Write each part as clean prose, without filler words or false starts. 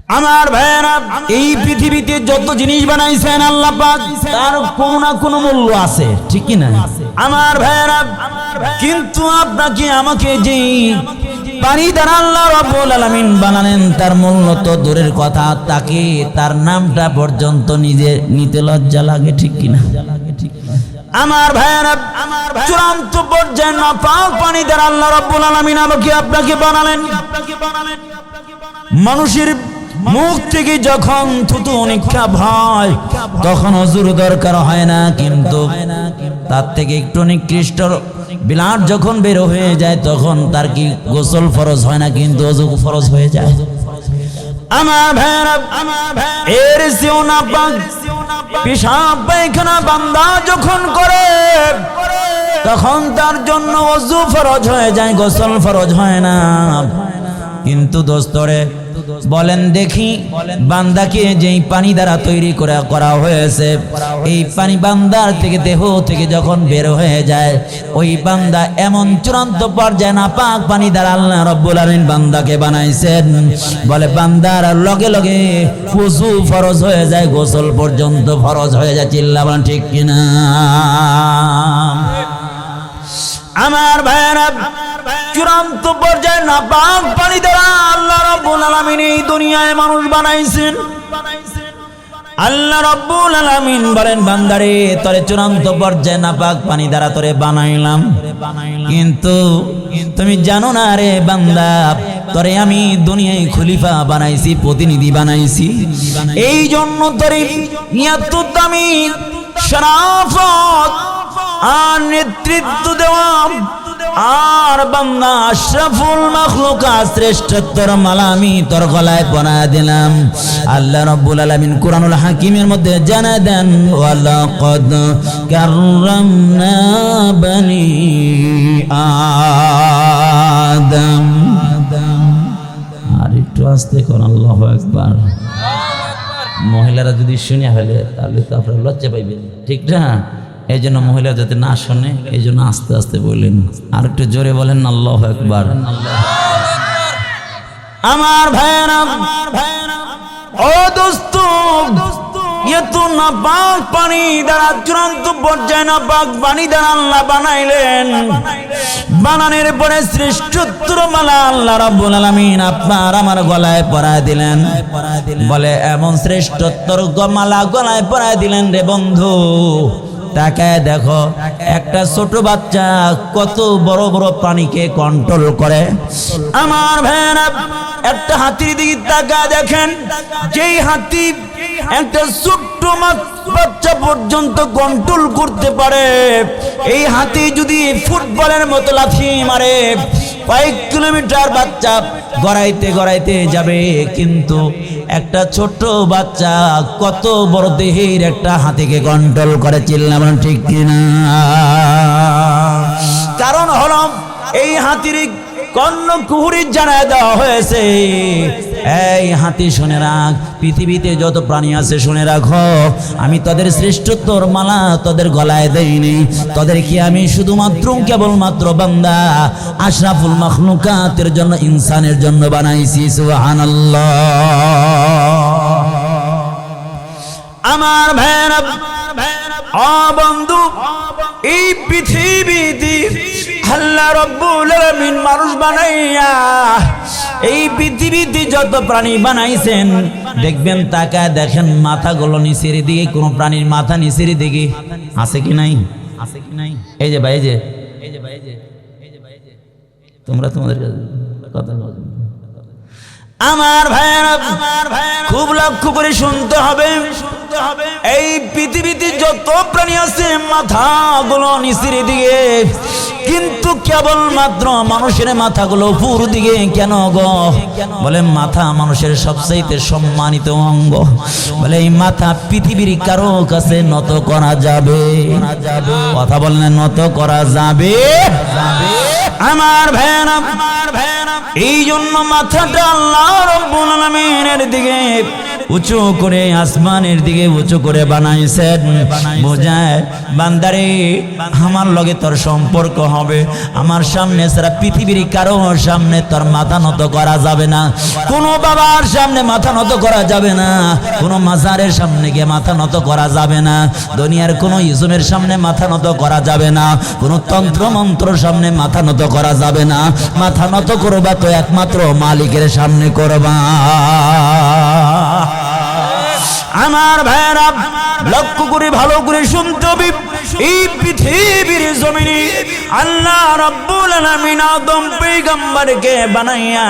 আমার ভাইয়েরা, এই পৃথিবীতে যত জিনিস বানাইছেন আল্লাহ পাক, তার কোনো না কোনো মূল্য আছে, ঠিক কি না? আমার ভাইয়েরা, কিন্তু আপনাকে আমাকে যে পানি দ্বারা আল্লাহ রাব্বুল আলামিন বানালেন, তার মূল্য তো দূরের কথা, তাকে তার নামটা পর্যন্ত নিজে নিতে লজ্জা লাগে, ঠিক কি না? আমার ভাইয়েরা, চূড়ান্ত পর্যায়ে নাপাক পানি দ্বারা আল্লাহ রাব্বুল আলামিন আমাকে আপনাকে বানালেন। মানুষের মুখ থেকে যখন থুতু নিক্ষেপ হয় তখন ওযুর দরকার হয় না, কিন্তু তার থেকে একটু নিকৃষ্ট বিলাট যখন বের হয়ে যায় তখন তার কি গোসল ফরজ হয় না, কিন্তু ওযু ফরজ হয়ে যায়। আমার ভাইয়েরা, এর চেয়েও নাপাক পেশাব পায়খানা বান্দা যখন করে তখন তার জন্য ওযু ফরজ হয়ে যায়, গোসল ফরজ হয় না। কিন্তু দোস্তরে বলেন দেখি, বান্দাকে যেই পানি দ্বারা তৈরি করা হয়েছে, এই পানি বান্দার থেকে দেহ থেকে যখন বের হয়ে যায়, ওই বান্দা এমন চূড়ান্ত পর্যায়ে নাপাক পানি দ্বারা আল্লাহ রাব্বুল আলামিন বান্দাকে বানাইছেন, বলে বান্দার লগে লগে ওযু ফরজ হয়ে যায়, গোসল পর্যন্ত ফরজ হয়ে যায়। চিল্লা বলেন ঠিক কিনা? আমার ভাইয়েরা, চূড়ান্ত পর্যায়ে নাপাক পানি দ্বারা আল্লাহ রাব্বুল আলামিন এই দুনিয়ায় মানুষ বানাইছেন। আল্লাহ রাব্বুল আলামিন বলেন, বান্দারে তোরে চূড়ান্ত পর্যায়ে নাপাক পানি দ্বারা তোরে বানাইলাম, কিন্তু তুমি জানো না রে বান্দা, তোরে আমি দুনিয়ায় খলিফা বানাইছি, প্রতিনিধি বানাইছি। এই জন্য তোরে এত দামি শরাফত আর নেতৃত্ব দেওয়া, আর বান্দা আশরাফুল মাখলুকাত শ্রেষ্ঠত্বর মালা আমি তোর গলায় পরায় দিলাম। আল্লাহ রাব্বুল আলামিন কুরআনুল হাকিমের মধ্যে জানায় দেন, ওয়ালাকাদ কাররামনা বনি আদম। আর একটু আস্তে কর, আল্লাহু আকবার। মহিলারা যদি শুনে ফেলে তাহলে তো আপনারা লজ্জা পাইবেন, ঠিক না? এই জন্য মহিলা যাতে না শোনে, এই জন্য আস্তে আস্তে বললেন। আর একটু জোরে বলেন আল্লাহু আকবার। আমার ভাইয়েরা, ও দোস্ত, এত নাপাক পানি দ্বারা চূড়ান্ত পর্যায়ে নাপাক পানি দ্বারা আল্লাহ বানাইলেন। বানানোর পরে শ্রেষ্ঠত্বর মালা আল্লাহ রাব্বুল আলামিন আপনার আমার গলায় পরায় দিলেন। বলে এমন শ্রেষ্ঠত্বর মালা গলায় পরায় দিলেন রে বন্ধু, তাকায় দেখো একটা ছোট বাচ্চা কত বড় বড় প্রাণীকে কন্ট্রোল করে। আমার ভাইয়েরা, একটা হাতির দিকে তাকায় দেখেন, যেই হাতি একটা ছোট্ট বাচ্চা পর্যন্ত কন্ট্রোল করতে পারে, এই হাতি যদি ফুটবলের মতো লাথি মারে কয়েক কিলোমিটার বাচ্চা গড়াইতে গড়াইতে যাবে, কিন্তু একটা ছোট বাচ্চা কত বড় দেহের একটা হাতিকে কন্ট্রোল করে। চিল্লা বলেন ঠিক কিনা? কারণ হলো এই হাতির কর্ণকুহরী জানায় দেওয়া হয়েছে, এই হাতি শুনে রাখ, পৃথিবীতে যত প্রাণী আছে শুনে রাখো, আমি তাদের শ্রেষ্ঠত্বর মালা তোদের গলায় দেইনি, তোদেরকে আমি শুধুমাত্র কেবলমাত্র বান্দা আশরাফুল মাখলুকাতের জন্য, ইনসানের জন্য বানাইছি। সুবহানাল্লাহ। আমার ভাইয়েরা, ও বন্ধু, এই পৃথিবীতে আল্লাহ রাব্বুল আলামিন মানুষ বানাইয়া এই পৃথিবীতে যত প্রাণী বানাইছেন, দেখবেন তাকায় দেখেন মাথাগুলো নিচের দিকে, কোন প্রাণীর মাথা নিচের দিকে আছে কি নাই? আছে কি নাই? এই যে ভাই, এই যে ভাই, এই যে ভাই, তোমরা তোমাদের কথা বলো। আমার ভাইয়েরা, খুব লক্ষ্য করে শুনতে হবে, এই পৃথিবীতে যত প্রাণী আছে মাথাগুলো নিচের দিকে, কিন্তু কেবলমাত্র মানুষের মাথাগুলো উপর দিকে কেন গো? বলে মাথা মানুষের সবচাইতে সম্মানিত অঙ্গ, বলে এই মাথা পৃথিবীর কারো কাছে নত করা যাবে? কথা বললেন, নত করা যাবে? আমার ভাইয়েরা, এই জন্য মাথাটা আল্লাহ রাব্বুল আলামিনের দিকে উঁচু করে আসমানের দিকে উঁচু করে বানাইছেন। বোঝায় বান্দারে আমার লগে তোর সম্পর্ক হবে, আমার সামনে ছাড়া পৃথিবীর কারো সামনে তোর মাথা নত করা যাবে না, কোনো বাবার সামনে মাথা নত করা যাবে না, কোনো মাজারের সামনে গিয়ে মাথা নত করা যাবে না, দুনিয়ার কোনো ইজমের সামনে মাথা নত করা যাবে না, কোনো তন্ত্র মন্ত্রর সামনে মাথা নত করা যাবে না। মাথা নত করবা তো একমাত্র মালিকের সামনে করবা। আমার ভাইরা লক্ষ্য করে ভালো করে শুনতে হবে, এই পৃথিবীর জমিনে আল্লাহ রাব্বুল আলামিন আদম পয়গম্বরকে বানাইয়া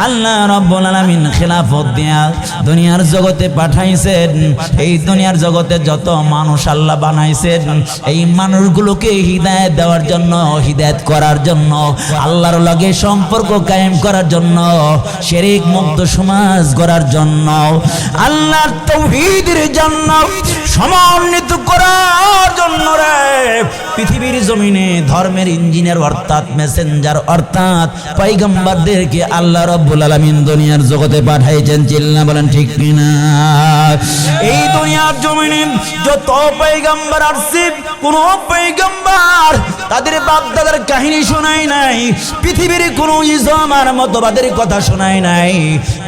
আল্লাহ রাব্বুল আলামিন খেলাফত দিয়া দুনিয়ার জগতে পাঠাইছেন। এই দুনিয়ার জগতে যত মানুষ আল্লাহ বানাইছেন, এই মানুষগুলোকে হিদায়াত দেওয়ার জন্য, হিদায়াত করার জন্য, আল্লাহর লগে সম্পর্ক কায়েম করার জন্য, শিরক মুক্ত সমাজ গড়ার জন্য, আল্লাহর তাওহীদের জন্য, সমন্বিত করার জন্য রে পৃথিবীর জমিনে ধর্মের ইঞ্জিনিয়ার অর্থাৎ মেসেঞ্জার অর্থাৎ পয়গম্বরদেরকে আল্লাহ রাব্বুল আলামিন দুনিয়ার জগতে পাঠাইছেন। চিল্লা বলেন ঠিক কিনা? এই দুনিয়ার জমিনে যত পয়গম্বর আসছে, কোন পয়গম্বর তাদের বাপ দাদার কাহিনী শোনায় নাই, পৃথিবীর কোন ইজম আর মতবাদের কথা শোনায় নাই।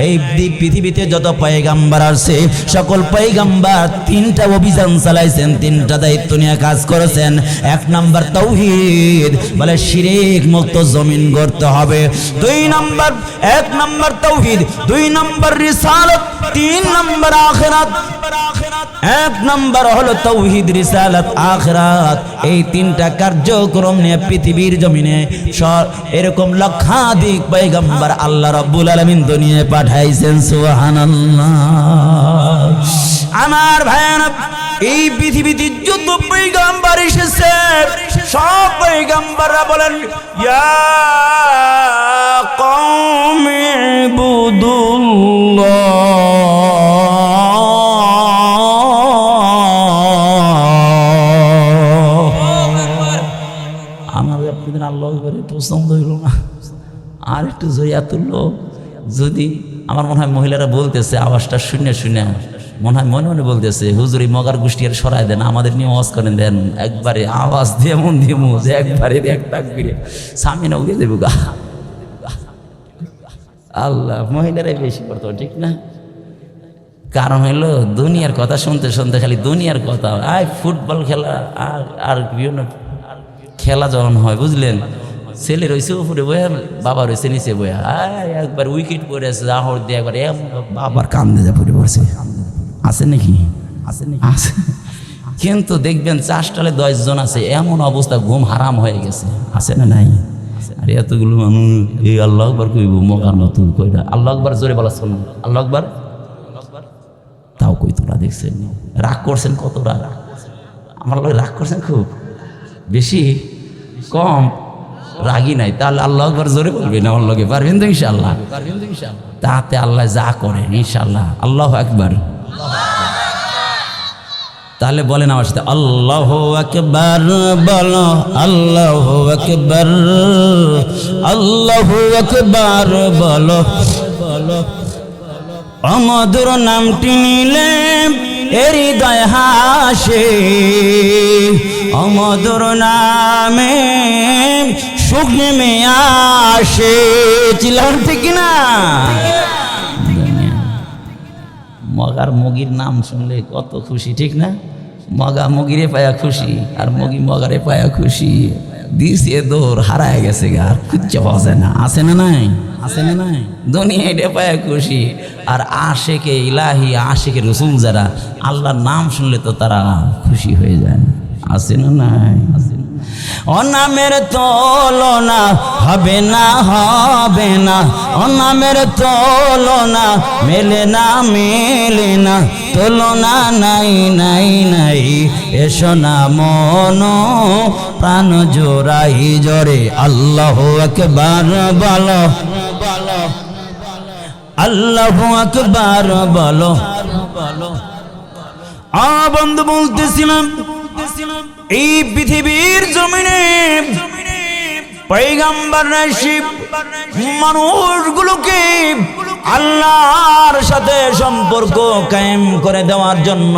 এই পৃথিবীতে যত পয়গম্বর আসছে, সকল পয়গম্বর তিনটা অভিযান চালাইছেন, তিনটা দায়িত্ব নিয়ে কাজ করেছেন। এক নাম্বার তাওহীদ, বলে শিরক মুক্ত জমিন গড়তে হবে। দুই নাম্বার, এক নাম্বার তাওহীদ, দুই নাম্বার রিসালাত, তিন নাম্বার আখিরাত। এক নাম্বার হলো তাওহীদ, রিসালাত, আখিরাত। এই তিনটা কার্যক্রম নিয়ে পৃথিবীর জমিনে এরকম লক্ষাধিক পয়গম্বর আল্লাহ রাব্বুল আলামিন দুনিয়ায় পাঠাইছেন। সুবহানাল্লাহ। আমার ভাইরা এই পৃথিবীতে যত পয়গম্বর এসেছে, সব পয়গম্বররা বলেন ইয়া কওমি ইবুদুল্লাহ। আমাদের আপনাদের আল্লাহ করে পছন্দ হইল না, আর একটু জয়া তুললো। যদি আমার মনে হয় মহিলারা বলতেছে, আওয়াজটা শুনে শুনে মনে হয় মনে মনে বলতেছে, হুজুর এই মগার গোষ্ঠী আর সরাই দেন, আমাদের নিয়ে আওয়াজ করেন দেন, একবারে আওয়াজ দিয়ে মন দিয়ে মুজ একবারে এক তাকবীরে সামিনা উড়িয়ে দেবো গা। আল্লাহ, মহিলারাই বেশি করতো, ঠিক না? কারণ হইলো দুনিয়ার কথা শুনতে শুনতে খালি দুনিয়ার কথা। আয় ফুটবল খেলা আর বিভিন্ন খেলা যখন হয়, বুঝলেন, ছেলে রয়েছে উপরে বইয়া, বাবা রয়েছে নিচে বইয়া, একবার উইকেট পড়ে আছে, আহর দিয়ে একবার বাবার কান্দে যা পড়ে পড়ছে। আছে নাকি? আছে নাকি? আছে। কিন্তু দেখবেন 4 টালে 10 জন আছে, এমন অবস্থা ঘুম হারাম হয়ে গেছে। আছে না নাই? আর এতগুলো মানুষ এই আল্লাহ আকবার কইব, মগার মতো কইরা আল্লাহ আকবার জোরে বলা শোনো, আল্লাহ আকবার তাও কই তোরা দেখছেন? রাগ করছেন কত? রাগ আমার লগে রাগ করছেন খুব বেশি, কম রাগি নাই? তাহলে আল্লাহ আকবার জোরে বলবেন আমার লগে, পারবেন তো ইনশাআল্লাহ? তাতে আল্লাহ যা করেন ইনশাআল্লাহ। আল্লাহু আকবার। তাহলে বলেন আমার সাথে, আল্লাহু আকবার বলো, আল্লাহু আকবার, আল্লাহু আকবার বলো। অমধুর নামটি নিলে হৃদয় হাসে, অমধুর নামে সুখ নেমে আসে। চিল্লান ঠিক না? মগার মগির নাম শুনলে কত খুশি, ঠিক না? মগা মগিরে পায়া খুশি, আর মগি মগারে পায়া খুশি। দিছে দৌড়, হারায় গেছে গা, আর খুঁজে পাওয়া যায় না। আছে না নাই? আছে না নাই? দুনিয়া এটা পায়া খুশি। আর আশেকে ইলাহি, আশেকে রসুল যারা, আল্লাহর নাম শুনলে তো তারা খুশি হয়ে যায়। আছে না নাই? অনামের তুলনা হবে না, হবে না, অনামের তুলনা মেলে না, মেলে না, তুলনা নাই নাই নাই। এসো না মন প্রাণ জোড়াই জোরে আল্লাহু আকবার বলো, আল্লাহু আকবার বলো। বন্ধু বলতেছিলাম, এই পৃথিবীর জমিনে পয়গম্বর শিব মানুষগুলোকে আল্লাহর সাথে সম্পর্ক কায়েম করে দেওয়ার জন্য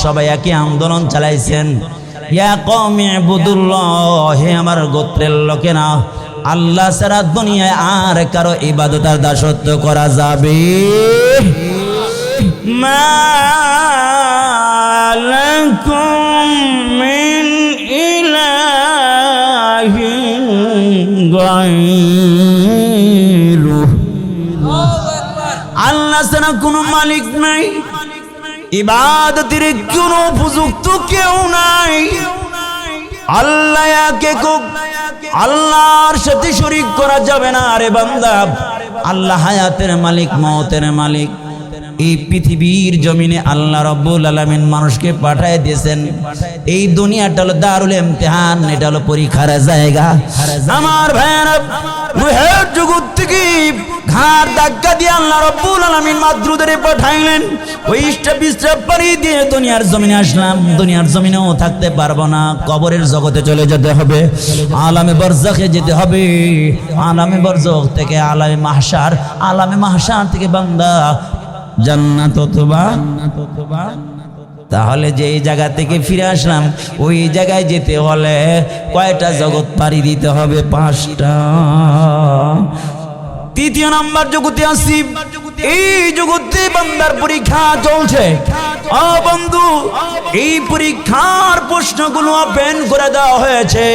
সবাই একই আন্দোলন চালাইছেন। ইয়া কওমি ইবুদুল্লাহ, হে আমার গোত্রের লোকেরা, আল্লাহ ছাড়া দুনিয়ায় আর কারো ইবাদত আর দাসত্ব করা যাবে মা লাকুম মিন ইলাহিন গায়রুহু। আল্লাহ ছাড়া কোনো মালিক নাই, ইবাদতের কোনো উপযুক্ত কেউ নাই। আল্লাহ একক, আল্লাহর সাথে শরীক করা যাবে না। আরে বান্দা, আল্লাহ হায়াতের মালিক, মওতের মালিক। এই পৃথিবীর জমিনে আল্লাহ রাব্বুল আলামিন মানুষকে পাঠায় দিয়েছেন। এই দুনিয়াটা হলো দারুল ইমতিহান, এটা হলো পরীক্ষার জায়গা। আমার ভাইয়েরা, রুহের জগৎ থেকে ঘাড় ধাক্কা দিয়ে আল্লাহ রাব্বুল আলামিন মাদ্রুদের পাঠাইলেন। ওই স্টাপ পাড়ি দিয়ে দুনিয়ার জমিনে আসলাম। দুনিয়ার জমিনেও থাকতে পারবো না, কবরের জগতে চলে যেতে হবে, আলামে বারজাখে যেতে হবে। আলামে বারজাখ থেকে আলামে মাহশার, আলামে মাহশার থেকে বান্দা জান্নাত অথবা। তাহলে যেই জায়গা থেকে ফিরে আসলাম ওই জায়গায় যেতে হলে কয়টা জগৎ পাড়ি দিতে হবে? 5টা। তৃতীয় নাম্বার জগতে আসি। এই জগতে বান্দার পরীক্ষা চলছে। ও বন্ধু, এই পরীক্ষার প্রশ্নগুলো ওপেন করে দেওয়া হয়েছে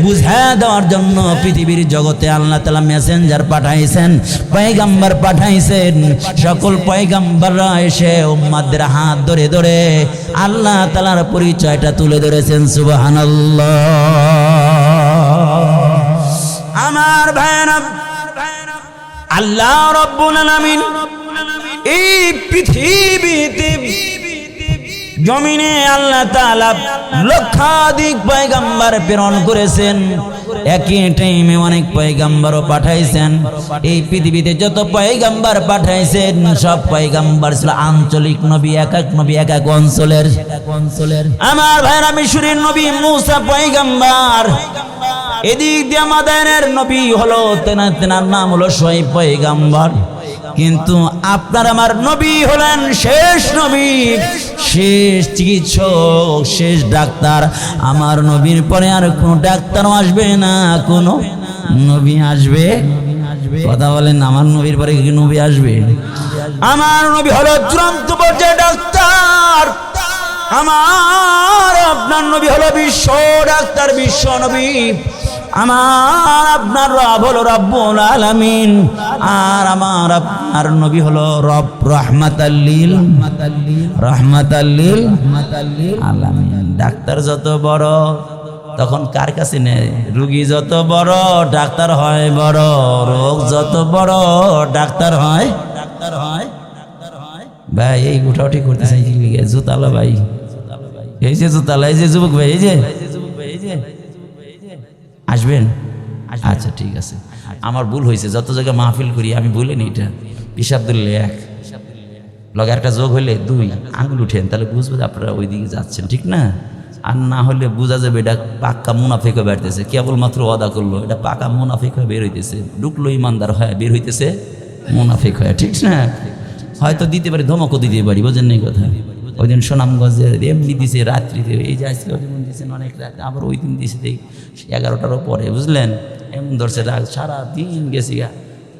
বুঝিয়ে দেওয়ার জন্য। পৃথিবীর জগতে আল্লাহ তাআলা মেসেঞ্জার পাঠাইছেন, পয়গম্বর পাঠাইছেন। সকল পয়গম্বররা এসে উম্মতদের হাত ধরে ধরে আল্লাহ তাআলার পরিচয়টা তুলে ধরেছেন। সুবহানাল্লাহ। আমার ভাইরা, আল্লাহ রাব্বুল আলামিন এই পৃথিবীতে জমিনে আল্লাহ তাআলা লক্ষাধিক পয়গম্বর প্রেরণ করেছেন। একই টাইমে অনেক পয়গম্বরও পাঠাইছেন। এই পৃথিবীতে যত পয়গম্বর পাঠাইছেন সব পয়গম্বর ছিল আঞ্চলিক নবী, এক এক নবী এক এক অঞ্চলের। আমার ভাইরা, মিশরের নবী মূসা পয়গম্বর, এদিক দিয়ে মাদায়েনের নবী হলো তেনার নাম হলো শুআয়ব পয়গম্বর। কিন্তু আপনার আমার নবী হলেন শেষ নবী, শেষ চিকিৎসক, শেষ ডাক্তার। আমার নবীর পরে আর কোনো ডাক্তারও আসবে না, কোনো নবী আসবে? কথা বলেন, আমার নবীর পরে কি নবী আসবে? আমার নবী হলো চূড়ান্ত পর্যায়ে ডাক্তার। আমার আপনার নবী হলো বিশ্ব ডাক্তার, বিশ্ব নবী। আমার আপনার রব হলো রব্বুল আলামিন, আর আমার আপনার নবী হলো রব রাহমাতাল লিল আলামিন। ডাক্তার যত বড় তখন কার কাছে নেয়? রোগী যত বড় ডাক্তার হয় বড়, রোগ যত বড় ডাক্তার হয়। ভাই এই উঠাউঠি করতে চাই জুতালা ভাই, এই যে জুতালা, এই যে যুবক ভাই, এই যে আসবেন? আচ্ছা ঠিক আছে, আমার ভুল হয়েছে। যত জায়গায় মাহফিল করি আমি বলিনি এটা। পিসাব ধরলে 1, লগে একটা যোগ হইলে 2 আঙুল উঠেন, তাহলে বুঝবে আপনারা ওই দিকে যাচ্ছেন, ঠিক না? আর না হলে বোঝা যাবে এটা পাক্কা মুনাফিক হয়ে বেরোতেছে। কেবলমাত্র ওয়াদা করলো, এটা পাকা মুনাফিক হয়ে বের হইতেছে। ঢুকলো ইমানদার হয়, বের হইতেছে মুনাফিক হয়, ঠিক না? হয়তো দিতে পারি, ধমকও দিতে পারি, বোঝেন না কথা। ওই দিন সুনামগঞ্জে এমনি দিছে রাত্রিতে, এই যে আজকে ওই দিন দিয়েছেন অনেক রাত, আবার ওই দিন দিয়েছে 11টারও পরে, বুঝলেন? এমন ধরছে রাত, সারাদিন গেছি।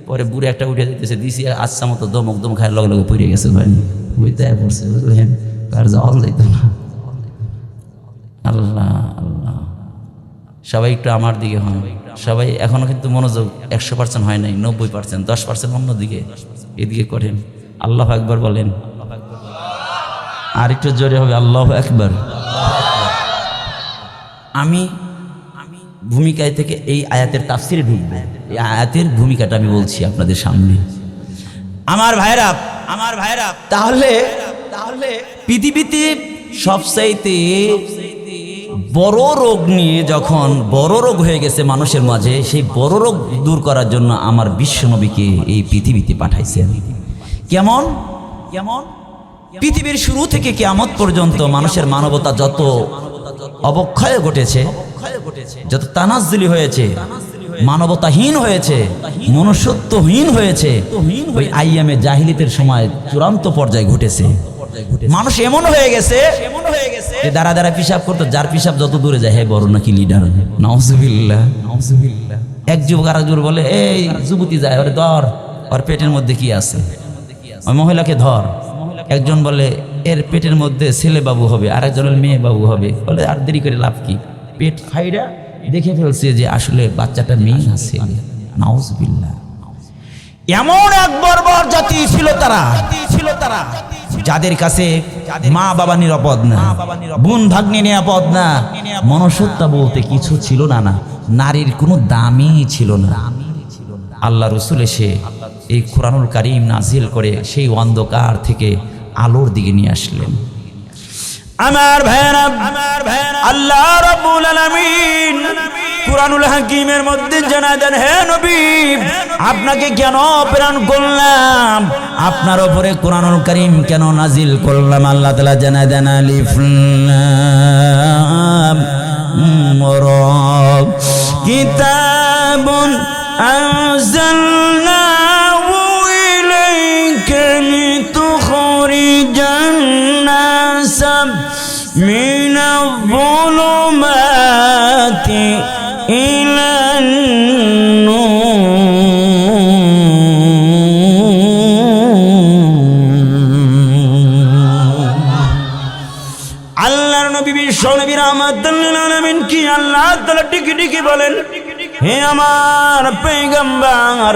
পরে বুড়ে একটা উঠে যেতেছে, দিছি আচ্ছা মতো দম খায়, লগে লগে পড়ে গেছে ভাই, বুঝতে পড়ছে, বুঝলেন? আর যাওয়া যাইত না। আল্লাহ আল্লাহ, সবাই একটু আমার দিকে হন। সবাই এখনো কিন্তু মনোযোগ 100% হয় নাই, 90%, 10% অন্যদিকে, এদিকে করেন। আল্লাহু আকবার বলেন, আর একটু জোরে হবে, আল্লাহু আকবার। আমি ভূমিকায় থেকে এই আয়াতের তাফসিরে ঢুকবো। এই আয়াতের ভূমিকাটা আমি বলছি আপনাদের সামনে। আমার ভাইরা, তাহলে পৃথিবীতে সবচাইতে বড় রোগ নিয়ে, যখন বড় রোগ হয়ে গেছে মানুষের মাঝে, সেই বড় রোগ দূর করার জন্য আমার বিশ্বনবীকে এই পৃথিবীতে পাঠাইছেন। কেমন? পৃথিবীর শুরু থেকে কিয়ামত পর্যন্ত মানুষের মানবতা যত অবক্ষয় ঘটেছে, যত তানাজ্জুলি হয়েছে, মানবতাহীন হয়েছে, মনুষ্যত্বহীন হয়েছে। ওই আইয়ামে জাহিলিতের সময় চূড়ান্ত পর্যায়ে ঘটেছে। মানুষ এমন হয়ে গেছে যে দাঁড়া দাঁড়া পিসাব করতো, যার পিসাব যত দূরে যায় হে বড় নাকি লিডার। নাউজুবিল্লাহ নাউজুবিল্লাহ। এক যুবক আর এক যুবক বলে এই যুবতী যায়, ওরে ধর, ওর পেটের মধ্যে কি আছে, ওই মহিলাকে ধর। একজন বলে এর পেটের মধ্যে ছেলে বাবু হবে, আর একজনের মেয়ে বাবু হবে। বলে আর দেরি করে লাভ কি, পেট ফাইরা দেখে ফেলছে যে আসলে বাচ্চাটা মেয়ে আছে। নাউজুবিল্লাহ। এমন এক বর্বর জাতি ছিল তারা, যাদের কাছে মা বাবা নিরাপদ না, বোন ভাগ্নে নিরাপদ না, মনুষ্যত্ব বলতে কিছু ছিল না। নারীর কোনো দামই ছিল না। আল্লাহ রসুল এসে এই কুরআনুল কারীম নাজিল করে সেই অন্ধকার থেকে আলোর দিকে নিয়ে আসলেন। আমার ভাইরা, আল্লাহ রাব্বুল আলামিন কুরআনুল হাকীমের মধ্যে জানা দেন, হে নবী আপনাকে কেন প্রেরণ করলাম, আপনার উপরে কুরআনুল কারীম কেন নাজিল করলাম। আল্লাহ তাআলা জানা দেন, আলিফ লাম রা কিতাবুন আনজালনাহু ইলাইকা লিতুখরিজান নাসা মিনাল যুলুমাতি ইলান আল্লাহর নবী বিশ্ব নবী রাহমাতুল লিল আলামিন কি আল্লাহ তাআলা টিকি বলেন, হে আমার পয়গম্বর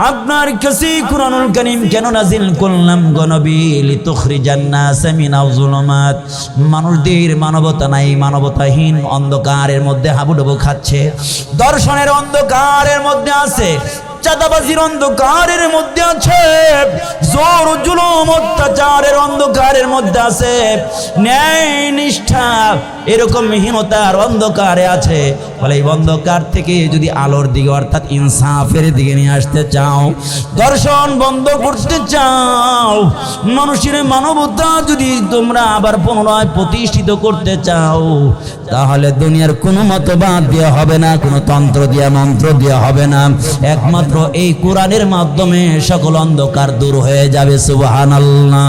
আপনার কাছে কুরআনুল কারীম কেন নাজিল করলাম গো নবী, লিতুখরিজান নাস মিনাল যুলুমাত। মানুষদের মানবতা নাই, মানবতাহীন অন্ধকারের মধ্যে হাবুডুবু খাচ্ছে, দর্শনের অন্ধকারের মধ্যে আছে, চাঁদাবাজির অন্ধকারের মধ্যে আছে, জোর জুলুম অত্যাচারের অন্ধকারের মধ্যে আছে, ন্যায় নিষ্ঠা এরকম হীনতার অন্ধকারে আছে। বলে এই অন্ধকার থেকে যদি আলোর দিকে অর্থাৎ ইনসাফের দিকে নিয়ে আসতে চাও, দর্শন বন্ধ করতে চাও, মানুষের মানবতা যদি তোমরা আবার পুনরায় প্রতিষ্ঠিত করতে চাও, তাহলে দুনিয়ার কোনো মতবাদ দিয়ে হবে না, কোনো তন্ত্র দিয়ে মন্ত্র দিয়ে হবে না, একমাত্র এই কোরআনের মাধ্যমে সকল অন্ধকার দূর হয়ে যাবে। সুবহানাল্লাহ।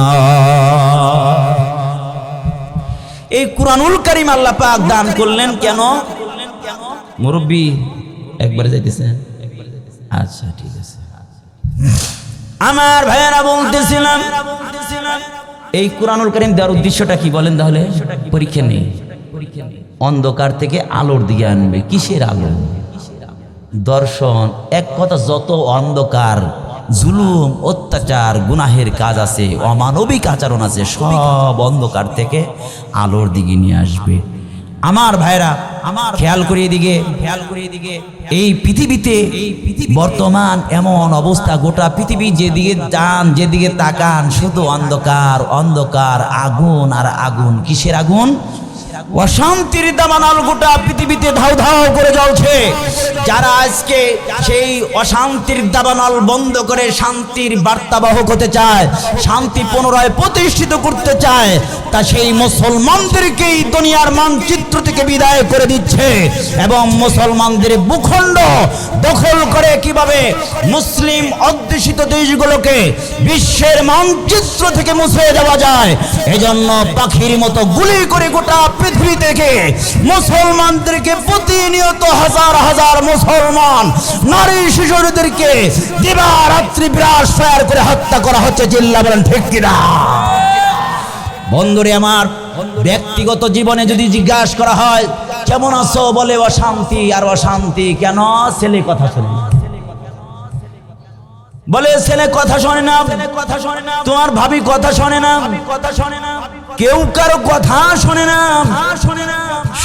এই কুরআনুল কারীম আল্লাহ পাক দান করলেন কেন? মুরব্বি একবারে যাইতেছেন? আচ্ছা ঠিক আছে। আমার ভাইয়েরা বলতেছিলাম এই কুরআনুল কারীম দেওয়ার উদ্দেশ্যটা কি বলেন তাহলে? পরীক্ষা নেই, অন্ধকার থেকে আলোর দিকে আনবে। কিসের আলো? দর্শন। এক কথা, যত অন্ধকার জুলুম অত্যাচার গুনাহের কাজ আছে, অমানবিক আচরণ আছে, সব অন্ধকার থেকে আলোর দিকে নিয়ে আসবে। আমার ভাইরা আমার খেয়াল করিয়ে দিকে এই পৃথিবীতে বর্তমান এমন অবস্থা, গোটা পৃথিবী যেদিকে যান যেদিকে তাকান শুধু অন্ধকার অন্ধকার, আগুন আর আগুন। কিসের আগুন? অশান্তির দাবানল গোটা পৃথিবীতে ধাউ ধাউ করে জ্বলছে। যারা আজকে সেই অশান্তির দাবানল বন্ধ করে শান্তির বার্তাবাহক হতে চায়, শান্তি পুনরায় প্রতিষ্ঠিত করতে চায়, তা সেই মুসলমানদেরকেই দুনিয়ার মানচিত্র থেকে বিদায় করে দিচ্ছে এবং মুসলমানদের ভূখণ্ড দখল করে কিভাবে মুসলিম অধ্যুষিত দেশগুলোকে বিশ্বের মানচিত্র থেকে মুছে দেওয়া যায়, এজন্য পাখির মতো গুলি করে গোটা পৃথিবী থেকে মুসলমানদেরকে প্রতিনিয়ত হাজার হাজার মুসলমান নারী শিশুদেরকে দিবারাত্রি বিরাট ফায়ার করে হত্যা করা হচ্ছে। চিল্লা বলেন ঠিক কিনা? বন্ধুরে আমার, ব্যক্তিগত জীবনে যদি জিজ্ঞাসা করা হয় কেমন আছো, বলে অশান্তি আর অশান্তি। কেন? ছেলে কথা শোনে না। বলে ছেলে কথা শোনে না, তোমার ভাবি কথা শোনে না, কেউ কারো কথা শোনে না।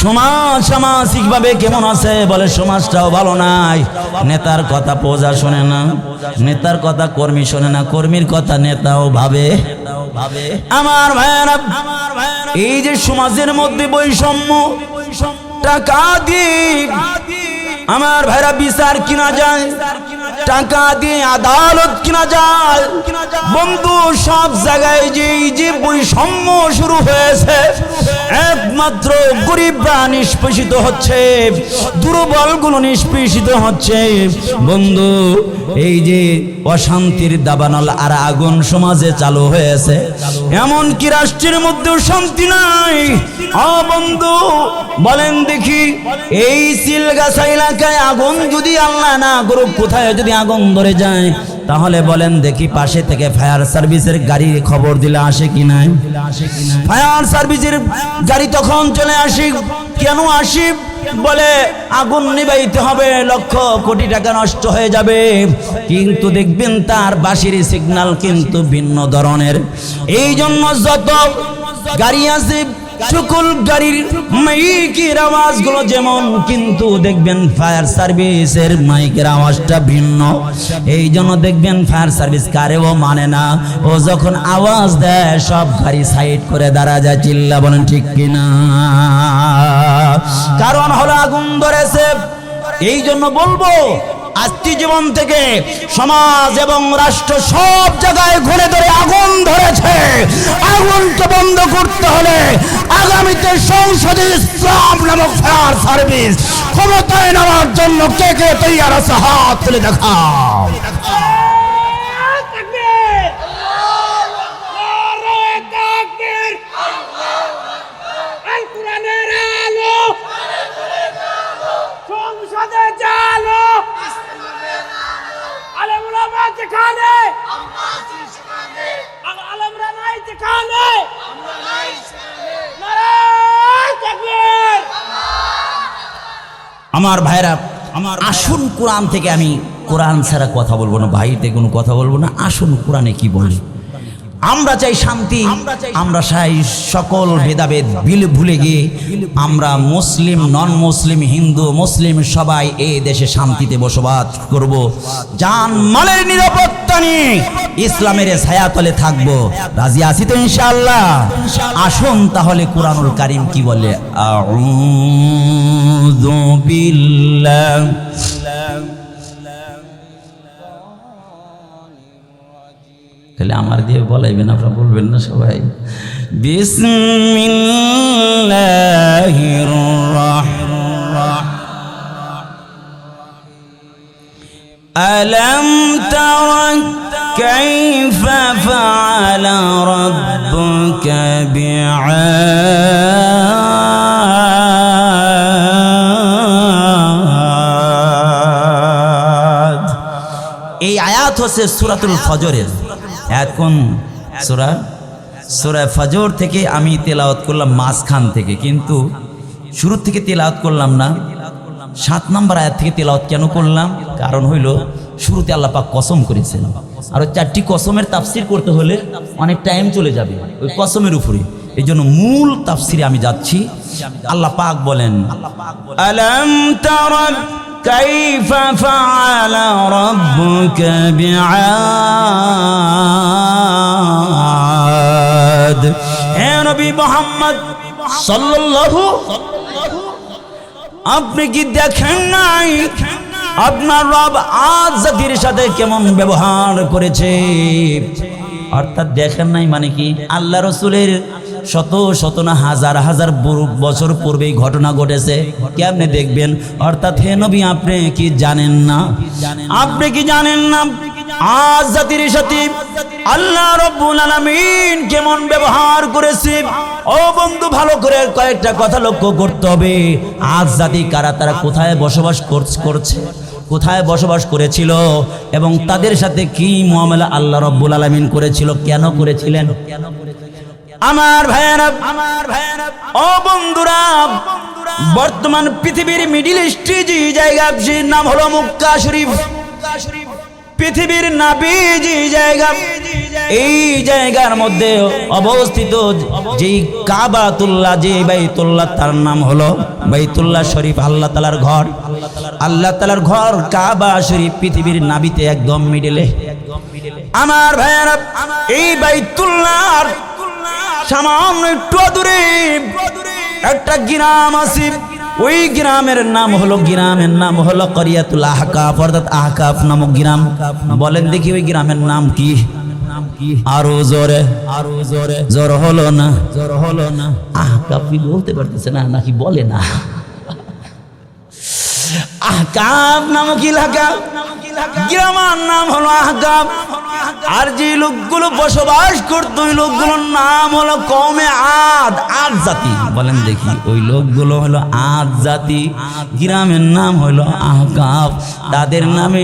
সমাজ সামাজিকভাবে কেমন আছে? বলে সমাজটাও ভালো নাই। নেতার কথা প্রজা শোনে না, নেতার কথা কর্মী শোনে না, কর্মীর কথা নেতাও ভাবে। আমার ভাইয়েরা, এই যে সমাজের মধ্যে বৈষম্য, টাকা দিয়ে আমার ভাইরা বিচার কিনা যায়, টাকা দিয়ে আদালত কিনা যায়। বন্ধু, সব জায়গায় যে বৈষম্য শুরু হয়েছে, একমাত্র গরিবরা নিষ্পেষিত হচ্ছে, দুর্বলগুলো নিষ্পেষিত হচ্ছে। বন্ধু, এই যে অশান্তির দাবানল আর আগুন সমাজে চালু হয়েছে, এমন কি রাষ্ট্রের মধ্যেও শান্তি নাই? বন্ধু বলেন দেখি, এই সিলগাছা এলাকায় আগুন যদি আল্লাহ না করুক, কোথায় যদি আগুন ধরে যায়, তাহলে বলেন দেখি পাশে থেকে ফায়ার সার্ভিসের গাড়ি খবর দিলে আসে কি নাই? ফায়ার সার্ভিসের গাড়ি তখন চলে আসি। কেন আসি? বলে আগুন নিভাইতে হবে, লক্ষ কোটি টাকা নষ্ট হয়ে যাবে। কিন্তু দেখবেন তার বাঁশির সিগন্যাল কিন্তু ভিন্ন ধরনের। এই জন্য যত গাড়ি আছে, সকল গাড়ির মাইকের আওয়াজগুলো যেমন, কিন্তু দেখবেন ফায়ার সার্ভিসের মাইকের আওয়াজটা ভিন্ন। এই জন্য দেখবেন ফায়ার সার্ভিস কারেও মানে না, ও যখন আওয়াজ দেয় সব গাড়ি সাইড করে দাঁড়া যায়। চিল্লা বলেন ঠিক কিনা? কারণ হলো আগুন ধরেছে। এই জন্য বলবো, আজকে জীবন থেকে সমাজ এবং রাষ্ট্র সব জায়গায় ঘুরে ধরে আগুন ধরেছে। আগুনকে বন্ধ করতে হলে আগামীতে সংসদে ইসলাম নামক ফায়ার সার্ভিস ক্ষমতায় নেওয়ার জন্য কে কে তৈরি আছে? হাত তুলে দেখাও। আমার ভাইরা, আসুন কোরআন থেকে, আমি কোরআন ছাড়া কথা বলবো না, ভাইতে কোনো কথা বলবো না। আসুন কোরআনে কি বলে। আমরা চাই শান্তি, আমরা চাই সকল ভেদাভেদ ভুলে গিয়ে আমরা মুসলিম, নন মুসলিম, হিন্দু, মুসলিম সবাই এই দেশে শান্তিতে বসবাস করব। জান মালের নিরাপত্তা নিয়ে ইসলামের ছায়াতলে থাকবো। রাজি আছি তো ইনশাআল্লাহ? আসুন তাহলে কোরআনুল কারীম কি বলে। আউযু বিল্লাহ তাহলে আমার দিয়ে বলাইবেন, আপনারা বলবেন না সবাই? বিসমিল্লাহির রাহমানির রাহিম। আলাম তারা কাইফা ফাআলা রাব্বুকা বিআদ। এই আয়াত হচ্ছে সূরাতুল ফজরের। এখন সূরা ফজর থেকে আমি তেলাওয়াত করলাম মাঝখান থেকে, কিন্তু শুরু থেকে তেলাওয়াত করলাম না। 7 নম্বর আয়াত থেকে তেলাওয়াত কেন করলাম? কারণ হইল শুরুতে আল্লাহ পাক কসম করেছেন, আর ওই 4টি কসমের তাফসীর করতে হলে অনেক টাইম চলে যাবে ওই কসমের উপরে। এই জন্য মূল তাফসীরে আমি যাচ্ছি। আল্লাহ পাক বলেন, আলাম তারা কাইফা ফাআলা রাব্বুকা বিআদ। হে নবী মুহাম্মদ সাল্লাল্লাহু, আপনি কি দেখেন নাই আপনার রব আদ জাতির সাথে কেমন ব্যবহার করেছে? অর্থাৎ দেখেন নাই মানে কি? আল্লাহ রাসূলের শত শত না হাজার হাজার বছর পূর্বেই ঘটনা ঘটেছে, কেমনে দেখবেন? অর্থাৎ হে নবী, আপনি কি জানেন না? আপনি কি জানেন না আজ জাতির সাথে আল্লাহ রাব্বুল আলামিন কেমন ব্যবহার করেছে? ও বন্ধু, ভালো করে কয়েকটা কথা লক্ষ্য করতে হবে। আজ জাতি কারা, তারা কোথায় বসবাস করছে, কোথায় বসবাস করেছিল, এবং তাদের সাথে কি মুআমালা আল্লাহ রাব্বুল আলামিন করেছিল, কেন করেছিলেন? আমার ভাইয়েরা, ও বন্ধুরা, বর্তমান পৃথিবীর মিডিল ইস্টে যে জায়গা, যে নাম হলো মক্কা শরীফ, পৃথিবীর নাবিজি জায়গা, এই জায়গার মধ্যে অবস্থিত যেই কাবাতুল্লাহ, যে বাইতুল্লাহ, তার নাম হলো বাইতুল্লাহ শরীফ, আল্লাহ তাআলার ঘর। আল্লাহ তাআলার ঘর কাবা শরীফ পৃথিবীর নাবিতে একদম মিডলে। আমার ভাইয়েরা, এই বাইতুল্লাহ সামান্য একটু দূরে একটা গ্রাম আছে। ওই গ্রামের নাম হলো করিয়াতুল আহকাফ, অর্থাৎ আহকাফ নামক গ্রাম। বলেন দেখি ওই গ্রামের নাম কি? আরো জোরে জোর হলো না কাপি বলতে পারতেছে না নাকি বলে না আহকাব নামক এলাকা গ্রামের নাম হলো আহকাব আর যে লোকগুলো বসবাস করতো ওই লোকগুলোর নাম হলো কওমে আদ জাতি বলেন দেখি ওই লোকগুলো হলো আদ জাতি গ্রামের নাম হলো আহকাব তাদের নামে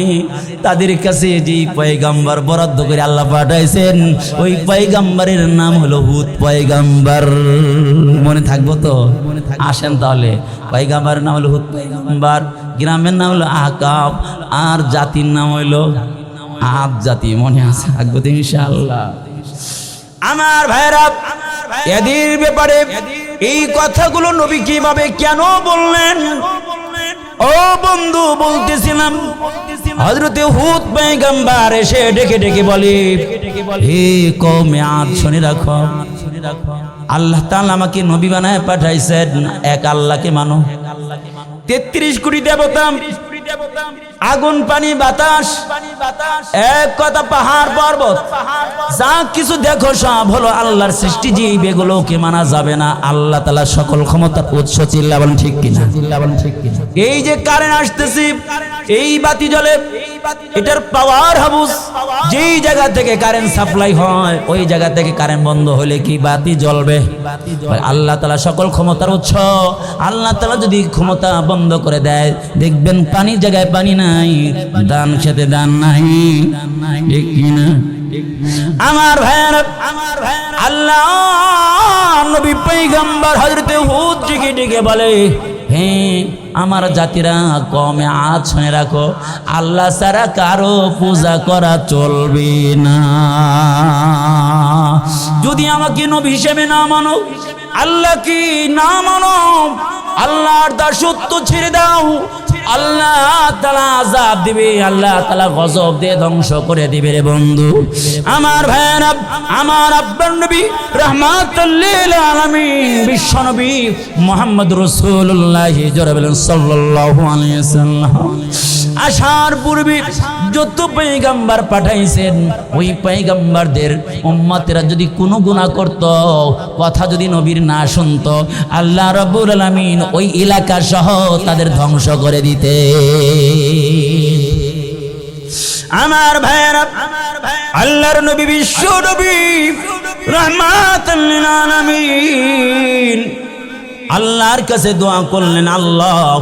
তাদের কাছে যে পয়গম্বর বরাদ্দ করে আল্লাহ পাঠাইছেন ওই পয়গম্বরের নাম হলো হুদ পয়গম্বর মনে থাকবো তো আসেন তাহলে পয়গম্বরের নাম হলো হুদ পয়গম্বর গ্রামের নাম হলো আহকাব আর জাতির নাম হইল আদ জাতি মনে আছে থাকবো তো ইনশাআল্লাহ আমার ভাইরা এদের ব্যাপারে এই কথাগুলো নবী কিভাবে কেন বললেন ও বন্ধু বলতেছিলাম হযরতে হুদ পয়গম্বর এসে ডেকে ডেকে বলে হে কওমে আদ শুনে রাখো আল্লাহ তাআলা আমাকে নবী বানায় পাঠাইছেন এক আল্লাহকে মানো 33 কোটি দেবতা আগুন পানি বাতাস এক কথা পাহাড় পর্বত যা কিছু দেখো সব হলো আল্লাহর সৃষ্টি জীব এগুলোকে মানা যাবে না আল্লাহ তাআলা সকল ক্ষমতার উৎস চিল্লা বলেন ঠিক কিনা এই যে কারেন্ট আসতেছে এই বাতি জ্বলে এটার পাওয়ার হাউস যেই জায়গা থেকে কারেন্ট সাপ্লাই হয় ওই জায়গা থেকে কারেন্ট বন্ধ হলে কি বাতি জ্বলবে আল্লাহ তাআলা সকল ক্ষমতার উৎস আল্লাহ তাআলা যদি ক্ষমতা বন্ধ করে দেয় দেখবেন পানির জায়গায় পানি নাই দান খেতে দান নাই ঠিক কিনা আমার ভাইরা আল্লাহ নবী পয়গম্বর হযরতে হুদ ডেকে বলে হ্যাঁ আমার জাতিরা কওমে আদ শুনে রাখো আল্লাহ ছাড়া কারো পূজা করা চলবে না যদি আমাকে নবী হিসেবে না মানো আল্লাহ কি না মানো আল্লাহর দাসত্ব ছেড়ে দাও আল্লাহ তাআলা আযাব দিবে আল্লাহ তাআলা গজব দিয়ে ধ্বংস করে দিবে রে বন্ধু আমার ভাইরা আমার আব্বার নবী রাহমাতুল লিল আলামিন বিশ্ব নবী মুহাম্মদ রাসূলুল্লাহ সাল্লাল্লাহু আলাইহি ওয়াসাল্লাম আসার পূর্বে যত পয়গম্বর পাঠাইছেন ওই পয়গম্বরদের উম্মতেরা যদি কোনো গুনাহ করত কথা যদি নবীর না শুনতো আল্লাহ রাব্বুল আলামিন ওই এলাকা সহ তাদের ধ্বংস করে দিতে আমার ভাইরা আল্লাহর নবী বিশ্ব নবী রাহমাতুল লিল আলামিন আল্লাহর কাছে দোয়া করলেন আল্লাহ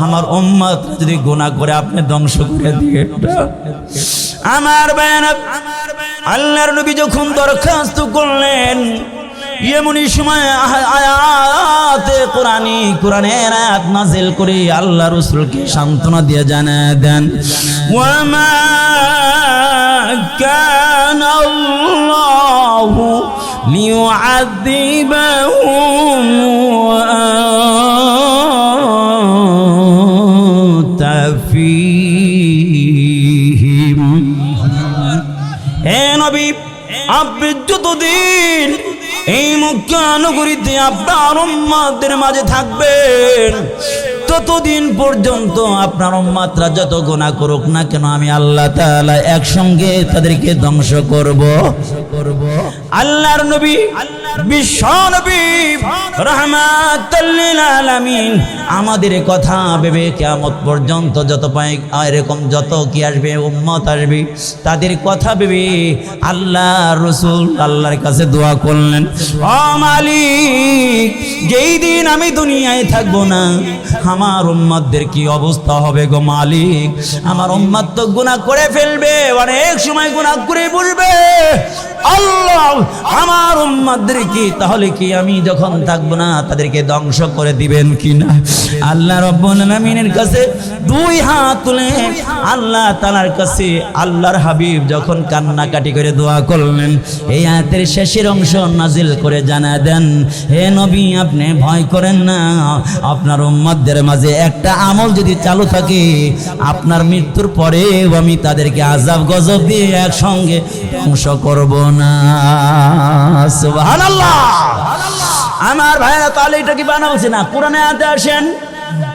আমার উম্মত যদি গুনাহ করে আপনি ধ্বংস করে দিবেন আমার ভাইরা আল্লাহর নবী যখন দরখাস্ত করলেন এমনই সময় আয়াতে কোরআনের আয়াত নাযিল করে আল্লাহ রাসূলকে সান্ত্বনা দিয়ে জানায় দেন ওয়ামা কানা আল্লাহু লিউআযিবাহুম ওয়া আনতা ফীহিম হে নবী আপনি যতদিন এই মক্কা নগরীতে আপনার উম্মতদের মাঝে থাকবেন ততদিন পর্যন্ত আপনার উম্মতরা যত গুনাহ করুক না কেন আমি আল্লাহ তাআলা একসঙ্গে তাদেরকে ধ্বংস করব আল্লাহর নবী বিশ্ব নবী রাহমাতুল লিল আলামিন আমাদের কথা ভেবে কিয়ামত পর্যন্ত যত এরকম যত কি আসবে উম্মত আসবে তাদের কথা ভেবে আল্লাহ রাসূল আল্লাহর কাছে দোয়া করলেন ও মালিক যেই দিন আমি দুনিয়ায় থাকবো না আমার উম্মতদের কি অবস্থা হবে গো মালিক আমার উম্মত তো গুনাহ করে ফেলবে অনেক সময় গুনাহ করে বলবে আল্লাহ আমার উম্মতদের কি তাহলে কি আমি যখন থাকবো না তাদেরকে ধ্বংস করে দিবেন কিনা আল্লাহ রাব্বুল আলামিনের কাছে দুই হাত তুলে আল্লাহ তাআলার কাছে আল্লাহর হাবিব যখন কান্নাকাটি করে দোয়া করলেন এই আয়াতের শেষের অংশ নাজিল করে জানায় দেন হে নবী আপনি ভয় করেন না আপনার উম্মতদের মাঝে একটা আমল যদি চালু থাকে আপনার মৃত্যুর পরেও আমি তাদেরকে আযাব গজব দিয়ে একসঙ্গে ধ্বংস করব না সুবহানাল্লাহ আমার ভাইরা তাহলে এটা কি বানাবছে না কোরআনে আয়াতে আসেন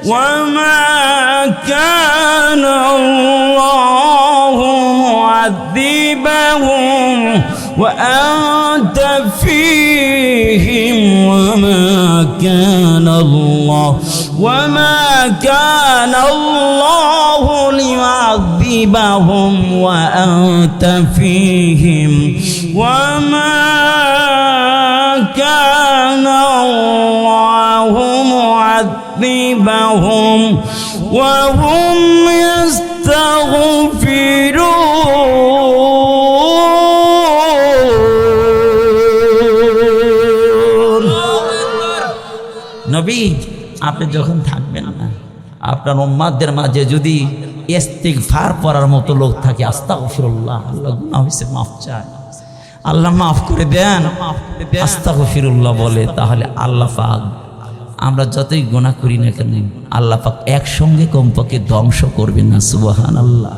وما كان الله معذبهم وأنت فيهم وما كان الله ليعذبهم وأنت فيهم وما كان الله معذبهم وهم يستغفرون নবী আপনি যখন থাকবেন না, আপনার উম্মাদের মাঝে যদি ইস্তিগফার পড়ার মতো লোক থাকে, আস্তাগফিরুল্লাহ, আল্লাহ গুনাহ হইছে মাফ চায়, আল্লাহ মাফ করে দেন, আস্তাগফিরুল্লাহ বলে, তাহলে আল্লাহ পাক আমরা যতই গুনাহ করি না কেন আল্লাহ পাক একসঙ্গে কমপক্ষে ধ্বংস করবেন না। সুবহানাল্লাহ।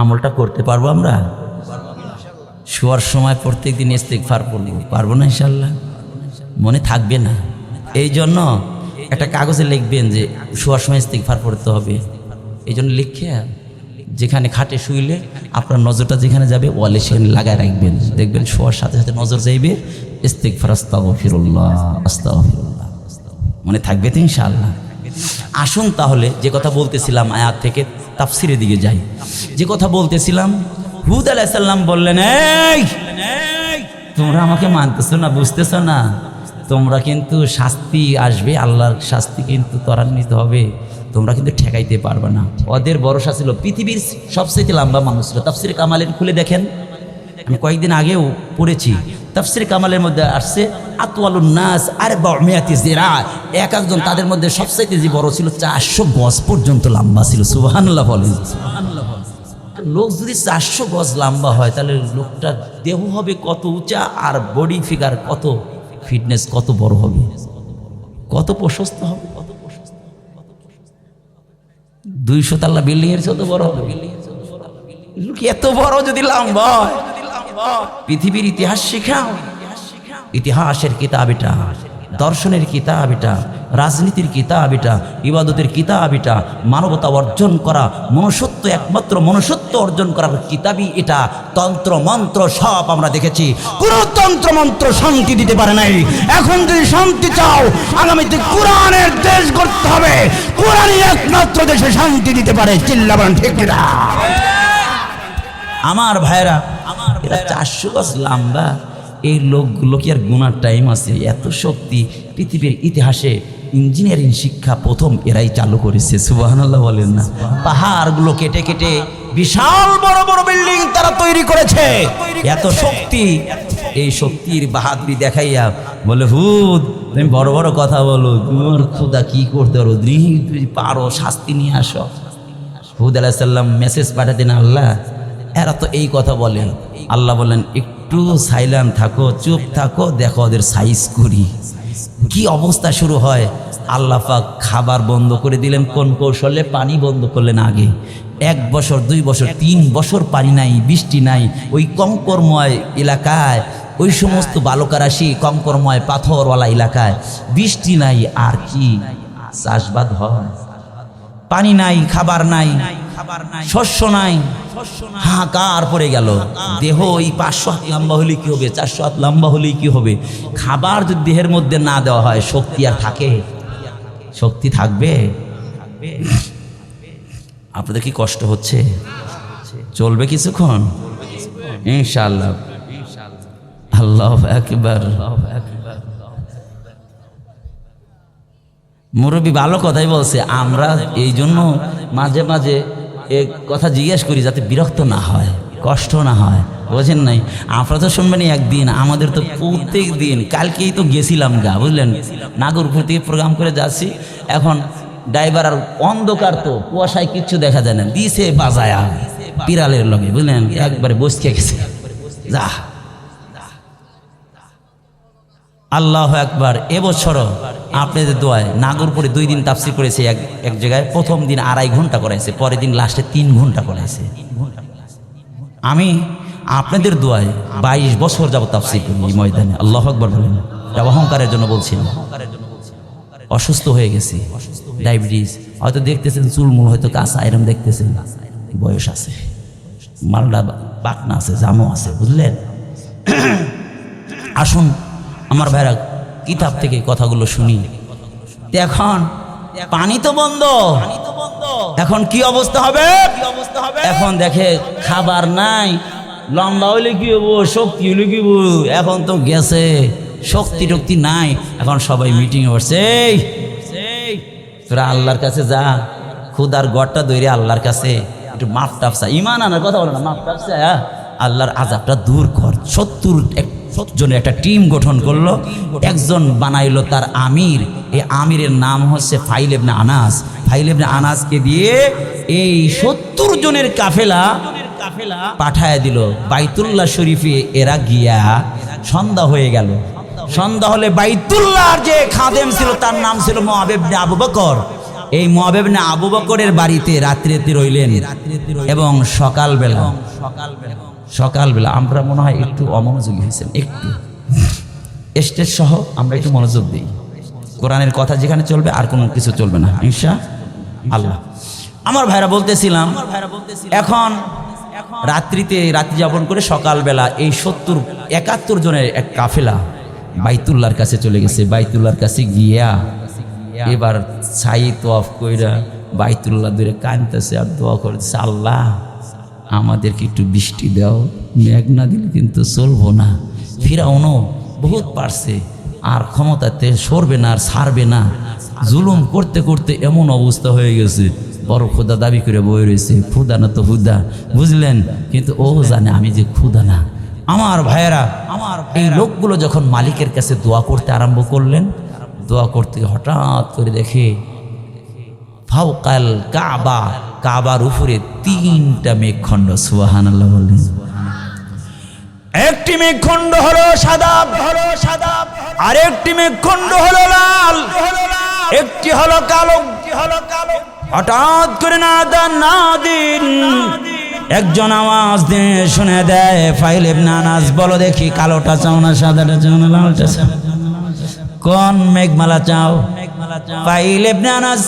আমলটা করতে পারবো আমরা? শোয়ার সময় প্রত্যেকদিন ইস্তিগফার পড়ব, পারবো না ইনশাআল্লাহ? মনে থাকবে না, এই জন্য একটা কাগজে লিখবেন যে শোয়ার সময় ইস্তিগফার পড়তে হবে। এই জন্য লিখে যেখানে খাটে শুইলে আপনার নজরটা যেখানে যাবে ওয়ালে সেখানে লাগায় রাখবেন, দেখবেন শোয়ার সাথে সাথে নজর যাইবে ইস্তিগফার, আস্তাগফিরুল্লাহ, আস্তাগফিরুল্লাহ, মনে থাকবে তো ইনশাআল্লাহ। আসুন তাহলে যে কথা বলতেছিলাম আয়াত থেকে তাফসিরের দিকে যাই। যে কথা বলতেছিলাম, হুদ আলাইহিস সালাম বললেন, এই তোমরা আমাকে মানতেছো না, বুঝতেছো না, তোমরা কিন্তু শাস্তি আসবে, আল্লাহর শাস্তি কিন্তু ত্বরান্বিত হবে, তোমরা কিন্তু ঠেকাইতে পারবে না। ওদের ভরসা ছিল পৃথিবীর সবচেয়ে লম্বা মানুষ ছিল। তাফসিরে কামালের খুলে দেখেন, আমি কয়েকদিন আগেও পড়েছি, তাফসিরে কামালের মধ্যে আসছে আতওয়ালুন নাস আরবাউমিয়াতি যিরা, এক একজন তাদের মধ্যে সবচেয়ে যে বড় ছিল 400 গজ পর্যন্ত লম্বা ছিল। সুবহানাল্লাহ বলেন। লোক যদি 400 গজ লম্বা হয় তাহলে লোকটার দেহ হবে কত উঁচা, আর বডি ফিগার কত, ফিটনেস কত বড় হবে, কত প্রশস্ত হবে, 200 তলা বিল্ডিং এর চেয়ে বড় হবে। লোক এত বড় যদি লম্বা হয়, পৃথিবীর ইতিহাস শেখাও, ইতিহাসের কিতাব এটা, দর্শনের কিতাব এটা, রাজনীতির কিতাব এটা, ইবাদতের কিতাব এটা, মানবতা অর্জন করা, মনুষ্যত্ব, একমাত্র মনুষ্যত্ব অর্জন করার কিতাবই এটা। তন্ত্র মন্ত্র সব আমরা দেখেছি, কোনো তন্ত্র মন্ত্র শান্তি দিতে পারে নাই। এখন যদি শান্তি চাও, আগামীতে কোরআনের দেশ গড়তে হবে, কোরআনই একমাত্র দেশে শান্তি দিতে পারে। চিল্লাবেন ঠিক না? আমার ভাইরা, এরা 400 গজ লম্বা, এই লোকগুলো কি আর গুনার টাইম আছে? এত শক্তি পৃথিবীর ইতিহাসে ইঞ্জিনিয়ারিং শিক্ষা প্রথম এরাই চালু করেছে। সুবহানাল্লাহ বলেন না? পাহাড়গুলো কেটে কেটে বিশাল বড় বড় বিল্ডিং তারা তৈরি করেছে। এত শক্তি, এই শক্তির বাহাদুরি দেখাইয়া বলে, হুদ তুমি বড় বড় কথা বলো, তোমার খোদা কি করতে পারো, তুমি পারো, শাস্তি নিয়ে আসো। হুদ আলাইহিস সালাম মেসেজ পাঠাতেন আল্লাহ, এরা তো এই কথা বলে। আল্লাহ বলেন, একটু সাইলেন্ট থাকো, চুপ থাকো, দেখো ওদের সাইজ করি। কি অবস্থা শুরু হয়। আল্লাহ পাক খাবার বন্ধ করে দিলেন কোন কৌশলে? পানি বন্ধ করলেন আগে। 1 বছর 2 বছর 3 বছর পানি নাই, বৃষ্টি নাই। ওই কঙ্করময় এলাকায়, ওই সমস্ত বালুকারাশি কঙ্করময় পাথরওয়ালা এলাকায় বৃষ্টি নাই, আর কি চাষবাদ হয়? পানি নাই, খাবার নাই, শস্য নাই, হাহাকার পড়ে গেল। দেহ ওই 500 হাত লম্বা হলে কি হবে, 400 হাত লম্বা হলেই কি হবে? খাবার যদি দেহের মধ্যে না দেওয়া হয়, শক্তি আর থাকে? শক্তি থাকবে? আপনাদের কি কষ্ট হচ্ছে? চলবে কিছুক্ষণ ইনশাআল্লাহ। আল্লাহু আকবার। মুরব্বী ভালো কথাই বলছে। আমরা এই জন্য মাঝে মাঝে এক কথা জিজ্ঞেস করি যাতে বিরক্ত না হয়, কষ্ট না হয়, বোঝেন নাই? আপনারা তো শুনবেন একদিন, আমাদের তো প্রত্যেক দিন। কালকেই তো গেছিলাম গা, বুঝলেন, নাগরপুর থেকে প্রোগ্রাম করে যাচ্ছি। এখন ড্রাইভার আর অন্ধকার, তো কুয়াশায় কিচ্ছু দেখা যায় না, দিছে বাজায়া পিরালের লগে, বুঝলেন, একবারে বসকে গেছে। যা আল্লাহ একবার। এবছরও আপনাদের দোয়ায় নাগরপুরে 2 দিন তাফসীর করেছে এক জায়গায়। প্রথম দিন 2.5 ঘন্টা করাইছে, পরের দিন লাস্টে 3 ঘন্টা করাইছে। আমি আপনাদের দোয়ায় 22 বছর যাবত তাফসীর করি এই ময়দানে। আল্লাহু আকবার বলেন। এটা অহংকারের জন্য বলছি না, অসুস্থ হয়ে গেছি, ডায়াবেটিস, হয়তো দেখতেছেন চুলমুল হয়তো কাঁচা এরম দেখতেছেন, বয়স আছে, মালডা পাকনা আছে, জামও আছে, বুঝলেন? আসুন আমার ভাইরা কিতাব থেকে কথাগুলো শুনি। এখন পানি তো বন্ধ, এখন কি অবস্থা হবে? এখন দেখে খাবার নাই, লম্বা হইলে কি হবো, শক্তি হইলে কি হবো, এখন তো গেছে, শক্তি টক্তি নাই। এখন সবাই মিটিংয়ে বসছে, তোরা আল্লাহর কাছে যা, খুদার গড়টা দৈরে আল্লাহর কাছে একটু মাপ টাপসা, ইমান আনার কথা বলে না, মাপ টাপসা আল্লাহর আযাবটা দূর কর। 70 জনের একটা টিম গঠন করলো, একজন বানাইলো তার আমির। এই আমিরের নাম হচ্ছে ফাইল ইবনে আনাস। ফাইল ইবনে আনাসকে দিয়ে এই 70 জনের কাফেলা পাঠায় দিল বাইতুল্লাহ শরীফে। এরা গিয়া সন্ধ্যা হয়ে গেল, সন্ধ্যা হলে বাইতুল্লাহর যে খাদেম ছিল তার নাম ছিল মুআব ইবনে আবু বকর। এই মুআব ইবনে আবু বকরের বাড়িতে রাত্রিতে রইলেন এবং সকালবেলা আমরা মনে হয় একটু অমনোযোগী হয়েছেন, একটু স্টেজ সহ আমরা একটু মনোযোগ দিই। কোরআনের কথা যেখানে চলবে আর কোনো কিছু চলবে না ইনশাআল্লাহ। আমার ভাইরা বলতেছিলাম, এখন রাত্রি যাপন করে সকালবেলা এই 71 জনের এক কাফেলা বাইতুল্লাহর কাছে চলে গেছে। বাইতুল্লাহর কাছে গিয়া এবার ছাই তোয়াফ কইরা বাইতুল্লাহ দূরে কাঁদতেছে আর দোয়া করতেছে, আল্লাহ আমাদেরকে একটু বৃষ্টি দাও, মেঘ না দিলে কিন্তু চলবো না। ফিরাউনও বহুত পারছে, আর ক্ষমতাতে সরবে না আর ছাড়বে না। জুলুম করতে করতে এমন অবস্থা হয়ে গেছে, বড় খুদা দাবি করে বয়ে রয়েছে, খুদা না তো হুদা, বুঝলেন? কিন্তু ও জানে আমি যে খুদা না। আমার ভাইয়েরা, এই লোকগুলো যখন মালিকের কাছে দোয়া করতে আরম্ভ করলেন, দোয়া করতে হঠাৎ করে দেখে ফাওকাল কাবা, কাবার উপরে 3টা মেঘখণ্ড। সুবহানাল্লাহ বলেন। একটি মেঘখণ্ড হলো সাদা, আরেকটি মেঘখণ্ড হলো লাল, একটি হলো কালো। হঠাৎ করে নাদিন একজন আওয়াজ দিয়ে শুনে দেয়, ফাইল ইবনে আনাস বলো দেখি, কালোটা চাও না সাদাটা চাও না লালটা চাও, কোন মেঘমালা চাও? ফাইল ইবনে আনাস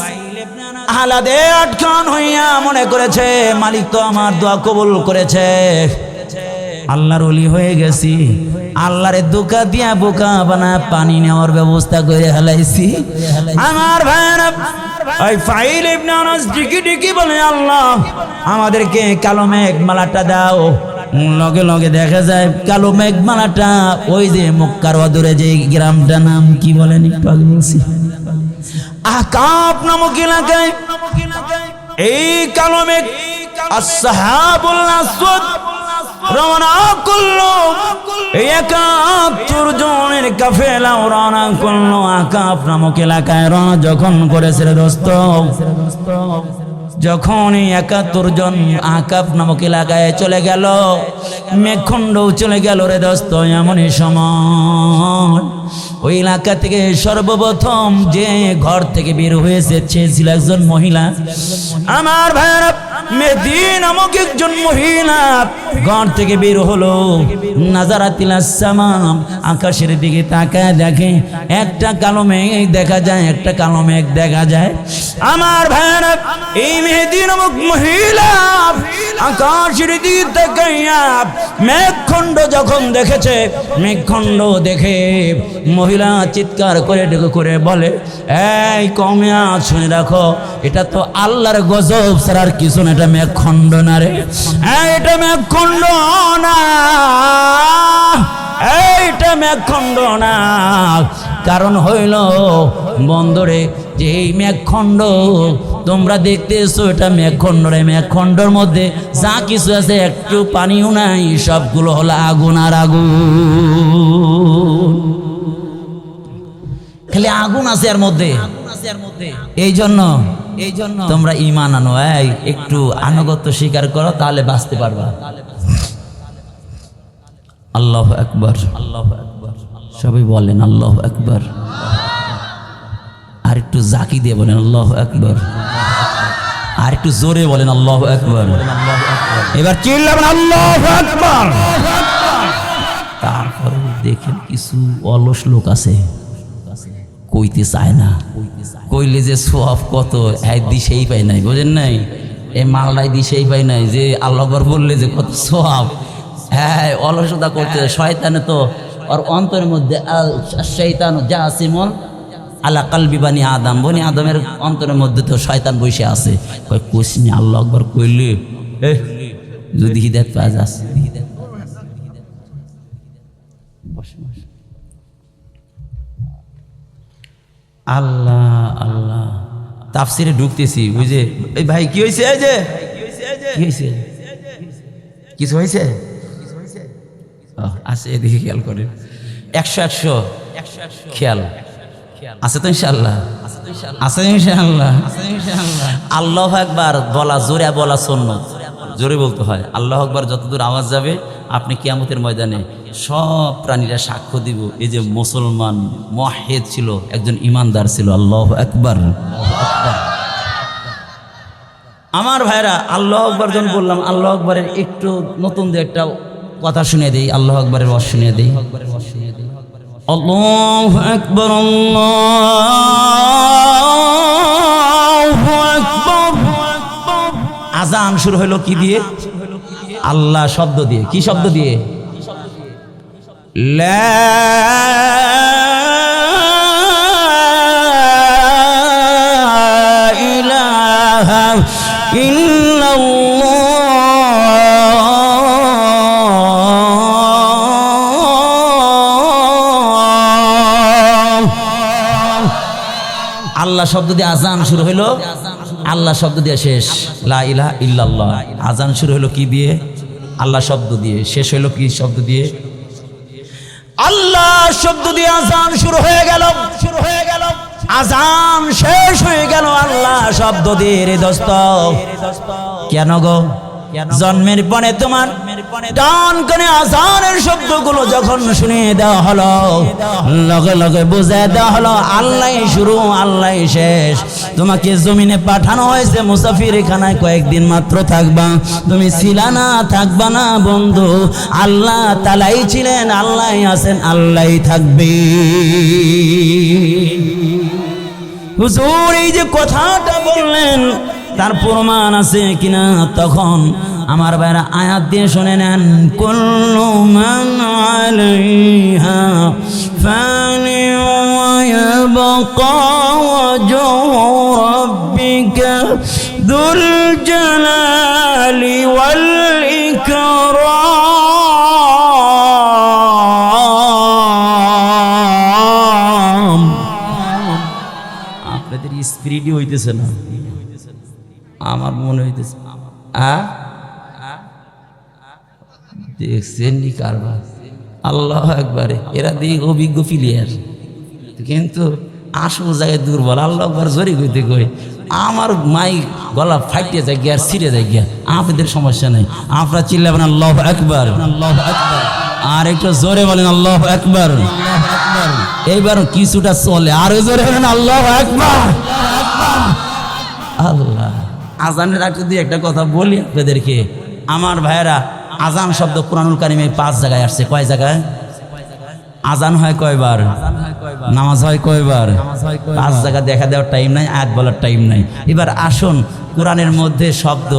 আহলাদে আটকান হইয়া মনে করেছে মালিক তো আমার দোয়া কবুল করেছে, আল্লাহর ওলি হয়ে গেছি, আল্লাহরে ধোঁকা দিয়া বোকা বানা পানি নেওয়ার ব্যবস্থা করে হেলাইছি। আমার ভাইরা, ওই ফাইল ইবনে আনাস ডিকি বলে, আল্লাহ আমাদেরকে কালো মেঘমালাটা দাও। লগে লগে দেখা যায় কালো মেঘমালাটা ওই যে মক্কার অদূরে যে গ্রামটা, নাম কি বলেন একটু আগে বলছি, আহকাফ নামক এলাকায় এই কালো মেঘ আসহাবুল আসওয়াদ রওনা করলো। এই 71 জনের কাফেলা রওনা করলো আহকাফ নামক এলাকায়। রওনা যখন করেছে রে দোস্ত, যখন 71 জন আহকাফ নামক এলাকায় চলে গেল, মেঘখণ্ড চলে গেল রে দোস্ত, এমনই সময় ওই এলাকা থেকে সর্বপ্রথম যে ঘর থেকে বের হয়েছে সে ছিল একজন মহিলা। আমার ভাইরা, মেহেদী নামক একজন মহিলা ঘর থেকে বের হলো। নাজারাতিলাস সামাম, আকাশের দিকে তাকায় দেখে একটা কালো মেঘ দেখা যায়, একটা কালো মেঘ দেখা যায়। আমার ভাইরা, এই মেহেদী নামক মহিলা আকাশের দিকে তাকাইয়া মেঘখণ্ড যখন দেখেছে, মেঘখণ্ড দেখে মহিলা চিৎকার করে বলে, এই কওমিয়া শুনে রাখো, এটা তো আল্লাহর গজব ছাড়ার কিছু না, এটা মেঘখণ্ড না রে, এটা মেঘখণ্ড না, এইটা মেঘখণ্ড না। কারণ হইল বন্দরে যে এই মেঘখণ্ড তোমরা দেখতেছো, এটা মেঘখণ্ড রে, মেঘখণ্ডর মধ্যে যা কিছু আছে একটু পানিও নাই, সবগুলো হলো আগুন আর আগুন, খালি আগুন আছে এর মধ্যে। এই জন্য তোমরা ঈমান আনো, একটু আনুগত্য স্বীকার করো, তাহলে বাঁচতে পারবা। আল্লাহু আকবার, আল্লাহু আকবার, সবাই বলেন আল্লাহু আকবার। আর একটু জাকি দিয়ে বলেন আল্লাহু আকবার, আর একটু জোরে বলেন আল্লাহু আকবার। এবার চিল্লাবেন আল্লাহু আকবার। তারপর দেখেন কিছু অলস লোক আছে, কইতে চায় না, কইলে যে সোয়াব কত দিশেই পাই নাই, বোঝেন নাই? এই মালটাই দিশেই পাই নাই যে আল্লাহ আকবার বললে যে কত সোয়াব। হ্যাঁ, অলসতা করতে শয়তানে তো ওর অন্তরের মধ্যে শয়তান জাসিমুন আলা কালবি বানি আদম, বনি আদমের অন্তরের মধ্যে তো শয়তান বসে আছে। কয় কোসনি আল্লাহ আকবার কইলে যদি হিদায়াত পাওয়া যাস। আল্লাহ আল্লাহ তাফসিরে ঢুকতেছি, বুঝে এই ভাই কি হয়েছে? এই যে কি হয়েছে? কিছু হয়েছে? আছে, এদিকে খেয়াল করেন। 100 খেয়াল আছে তো ইনশাআল্লাহ, আছে ইনশাআল্লাহ। আল্লাহু আকবার বলা জোরে বলা সুন্নাত, জোরে বলতে হয়। আল্লাহু আকবার যতদূর আওয়াজ যাবে আপনি কিয়ামতের ময়দানে সব প্রাণীরা সাক্ষ্য দিব এই যে মুসলমান মুওয়াহ্হিদ ছিল, একজন ইমানদার ছিল। আল্লাহু আকবার। আমার ভাইরা, আল্লাহু আকবার যখন বললাম, আল্লাহু আকবারের একটু নতুন দিয়ে একটা কথা শুনিয়ে দেই, আল্লাহু আকবারের ওয়াজ শুনিয়ে দেই। আল্লাহু আকবার, আল্লাহু আকবার। আযান শুরু হলো কি দিয়ে? আল্লাহ শব্দ দিয়ে। কি শব্দ দিয়ে? লা ইলাহা ইল্লাল্লাহ। আল্লাহ শব্দ দিয়ে আযান শুরু হলো, আল্লাহ শব্দ দিয়ে শেষ। লা ইলাহা ইল্লাল্লাহ। আযান শুরু হলো কি দিয়ে? আল্লাহ শব্দ দিয়ে। শেষ হলো কি শব্দ দিয়ে? আল্লাহ শব্দ দিয়ে আযান শুরু হয়ে গেল, আযান শেষ হয়ে গেল আল্লাহ শব্দ দিয়ে। রে দোস্ত, কেন গো? জন্মের পরে তোমার ডান কানে আযানের শব্দগুলো যখন শুনিয়ে দেওয়া হলো, লগে লগে বুঝিয়ে দেওয়া হলো আল্লাহই শুরু আল্লাহই শেষ। তোমাকে জমিনে পাঠানো হয়েছে মুসাফিরখানায়, কয়েকদিন মাত্র থাকবা। তুমি ছিলা না, থাকবা না বন্ধু। আল্লাহ তাআলাই ছিলেন, আল্লাহই আছেন, আল্লাহই থাকবে। হুজুর এই যে কথাটা বললেন তার প্রমাণ আছে কিনা? তখন আমার ভাইরা আয়াত দিয়ে শুনে নেন। কুল্লু মান আলাইহা ফানি ওয়া ইয়াবকা ওয়াজহু রাব্বিকা যুল জালালি ওয়াল ইকরাম। আপনাদের স্পিরিটই হইতেছে না, আমার মনে হইতেছে। দেখছেন নি কারবার? আল্লাহু আকবার। এরা দিক অভিজ্ঞ প্লেয়ার, কিন্তু আসল জায়গায় দুর্বল। আল্লাহু আকবার জোরে কইতে কই আমার মাইক গলা ফাইটে যায় গিয়া, ছিঁড়ে যায় গিয়া। আপনাদের সমস্যা নেই, আপনারা চিল্লাবেন আল্লাহু আকবার, আল্লাহু আকবার। আর একটু জোরে বলেন আল্লাহু আকবার। এইবার কিছুটা চলে, আরো জোরে বলেন আল্লাহু আকবার। আল্লাহ আজানের আগে দিয়ে একটা কথা বলি আপনাদেরকে, আমার ভাইয়েরা। আজান শব্দ কুরআনুল কারিমে 5 জায়গায় আসছে। কয় জায়গায়? আজান হয় কয়বার? নামাজ হয় কয়বার? 5 জায়গা। দেখা দেওয়ার টাইম নাই, আয়াত বলার টাইম নাই। এবার আসুন, কোরআনের মধ্যে শব্দ,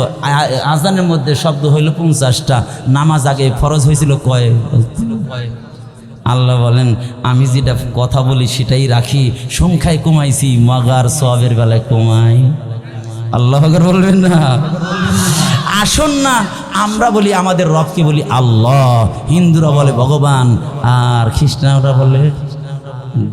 আজানের মধ্যে শব্দ হইল 50টা। নামাজ আগে ফরজ হয়েছিল কয়? আল্লাহ বলেন আমি যেটা কথা বলি সেটাই রাখি, সংখ্যায় কমাইছি, মগার সওয়াবের বেলায় কমাই। আল্লাহু আকবার বলবেন না? আসুন না, আমরা বলি আমাদের রবকে বলি আল্লাহ, হিন্দুরা বলে ভগবান, আর খ্রিস্টানরা বলে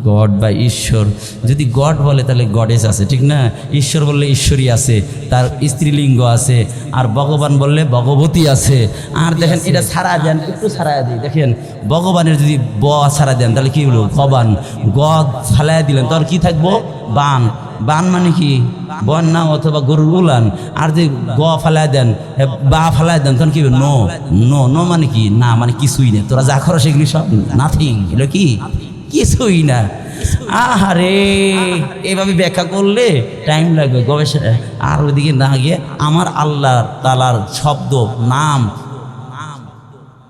গড বা ঈশ্বর। যদি গড বলে তাহলে গডেস আছে, ঠিক না? ঈশ্বর বললে ঈশ্বরী আছে, তার স্ত্রীলিঙ্গ আছে। আর ভগবান বললে ভগবতী আছে। আর দেখেন এটা ছাড়া দেন, একটু ছাড়া দিই, দেখেন ভগবানের যদি ব ছাড়া দেন তাহলে কি বলবো? ভবান। গদ ছাড়াই দিলেন তাহলে কি থাকবো? বান। বান মানে কি? বন্যা অথবা গরুর উলান। আর যে গ ফালাই দেন, বা ফালাই দেন তখন কি? নো। নো নো মানে কি? না মানে কিছুই না। তোরা যা করো সেগুলি সব নাথিং। এগুলো কি? কিছুই না। আহারে, এভাবে ব্যাখ্যা করলে টাইম লাগবে, গবেষণা। আর ওইদিকে না গিয়ে আমার আল্লাহ তাআলার শব্দ নাম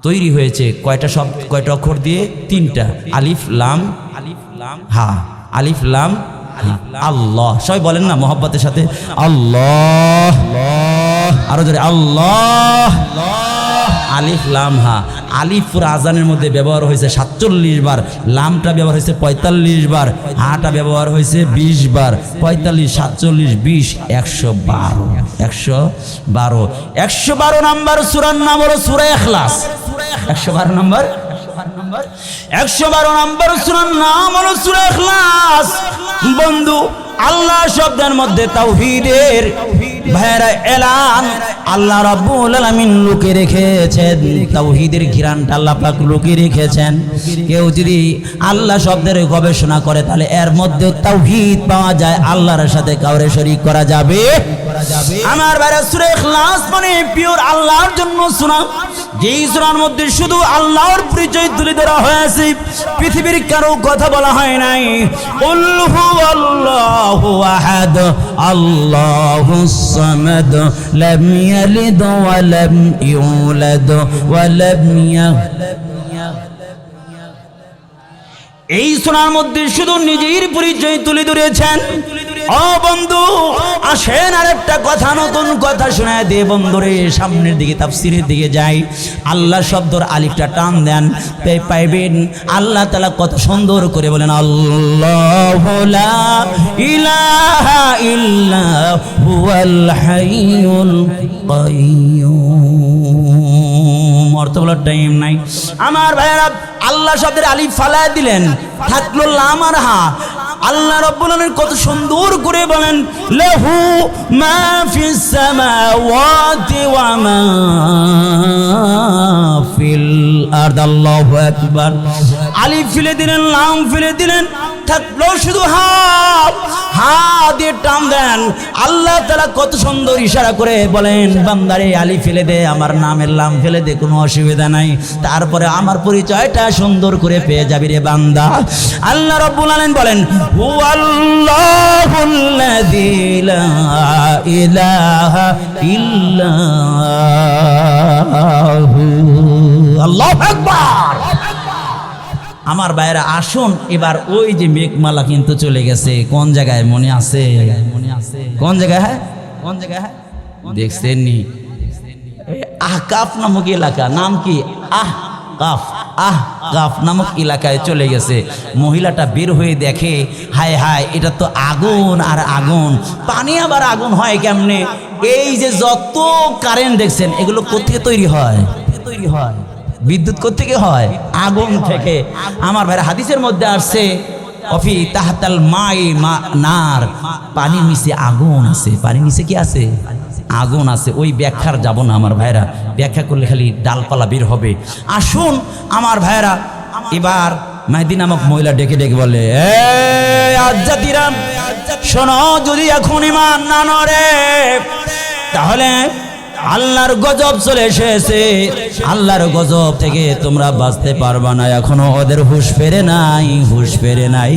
তৈরি হয়েছে কয়টা শব্দ, কয়টা অক্ষর দিয়ে? 3টা। আলিফ লাম হা। আলিফ লাম আল্লাহ। সবাই বলেন না মোহাব্বতের সাথে আল্লাহ, আরো জোরে আল্লাহ। আলিফ লাম হা। আলিফ পুরো আজানের মধ্যে ব্যবহার হয়েছে 47 বার, লামটা ব্যবহার হয়েছে 45 বার, হাটা ব্যবহার হয়েছে 20 বার। 45 47 20 112 112 নাম্বার সূরার নাম হলো সূরা ইখলাস। 112 নাম্বার সূরার নাম হলো সূরা ইখলাস। বন্ধু, আল্লাহ শব্দের মধ্যে তাওহীদের ভাইরা এলান আল্লাহ রাব্বুল আলামিন লুকিয়ে রেখেছেন। তাওহীদের ঘিরানটা আল্লাহ পাক লুকিয়ে রেখেছেন। কেউ যদি আল্লাহ শব্দের গবেষণা করে তাহলে এর মধ্যে তাওহীদ পাওয়া যায়, আল্লাহর সাথে কাউরে শরীক করা যাবে। আমার ভাইরা সূরা ইখলাস মানে পিওর আল্লাহর জন্য সূরা, যেই সূরার মধ্যে শুধু আল্লাহর পরিচয় তুলে ধরা হয়েছে, পৃথিবীর কারো কথা বলা হয় নাই। কুল হুয়াল্লাহু আহাদ আল্লাহুস সামাদ লাম ইয়ালিদ ওয়া লাম ইউলাদ ওয়া লাম এই সূরার মধ্যে শুধু নিজের পরিচয় তুলে ধরেছেন। ও বন্ধু, আসেন আরেকটা কথা, নতুন কথা শোনায় দে বন্ধুরে। সামনের দিকে তাফসীরের দিকে যাই। আল্লাহ শব্দর আলিফটা টান দেন, পাইবেন আল্লাহ তাআলা কত সুন্দর করে বলেন আল্লাহু লা ইলাহা ইল্লা হুয়াল হাইয়ুল কাইয়্যুম। অর্থ বলার টাইম নাই আমার ভাইয়েরা। আল্লাহ শব্দের আলিফ ফালায় দিলেন, থাকলো লাম আর হা। আল্লাহ রাব্বুল আলামিন কত সুন্দর করে বলেন লাহু মা ফিস সামাওয়াতি ওয়া মা ফিল আরদ। আল্লাহু আকবার। আলিফ ফেলে দিলেন, লাম ফেলে দিলেন, থাকলো শুধু হা। হা দিয়ে টান দেন। আল্লাহ তাআলা কত সুন্দর ইশারা করে বলেন বান্দারে আলিফ ফেলে দে, আমার নামের লাম ফেলে দে, কোনো অসুবিধা নাই। তারপরে আমার পরিচয়টা সুন্দর করে পেয়ে যাবি রে বান্দা। আল্লাহ রাব্বুল আলামিন বলেন হুয়াল্লাহুল্লাযী লা ইলাহা ইল্লাহু। আল্লাহু আকবার। আমার ভাইরা আসুন এবার, ওই যে মেঘমালা কিন্তু চলে গেছে, কোন জায়গায় মনে আছে? কোন জায়গায়? হ্যাঁ কোন জায়গায়? হ্যাঁ দেখছেন নি? আহকাফ নামক এলাকা, নাম কি? আহকাফ নামক এলাকায় চলে গেছে। মহিলাটা বের হয়ে দেখে, হায় হায়, এটা তো আগুন আর আগুন। পানি আবার আগুন হয় কেমনে? এই যে যত কারেন্ট দেখছেন এগুলো কোথেকে তৈরি হয়? বিদ্যুৎ কোত্থেকে হয়? আগুন থেকে। আমার ভাইরা হাদিসের মধ্যে আসছে অফি তাহাতাল মাই নার, পানির নিচে আগুন আছে। পানির নিচে কি আছে? আগুন আছে। ওই ব্যাখ্যার যাব না আমার ভাইরা, ব্যাখ্যা করলে খালি ডালপালা বের হবে। আসুন আমার ভাইরা, এবার মেহেদী নামক মহিলা ডেকে ডেকে বলে, আজ্জাতিরা শোনো, যদি এখন ঈমান না নড়ে তাহলে আল্লাহর গজব চলে এসেছে। আল্লাহর গজব থেকে তোমরা বাঁচতে পারবা না। এখনো ওদের হুঁশ ফেরে নাই।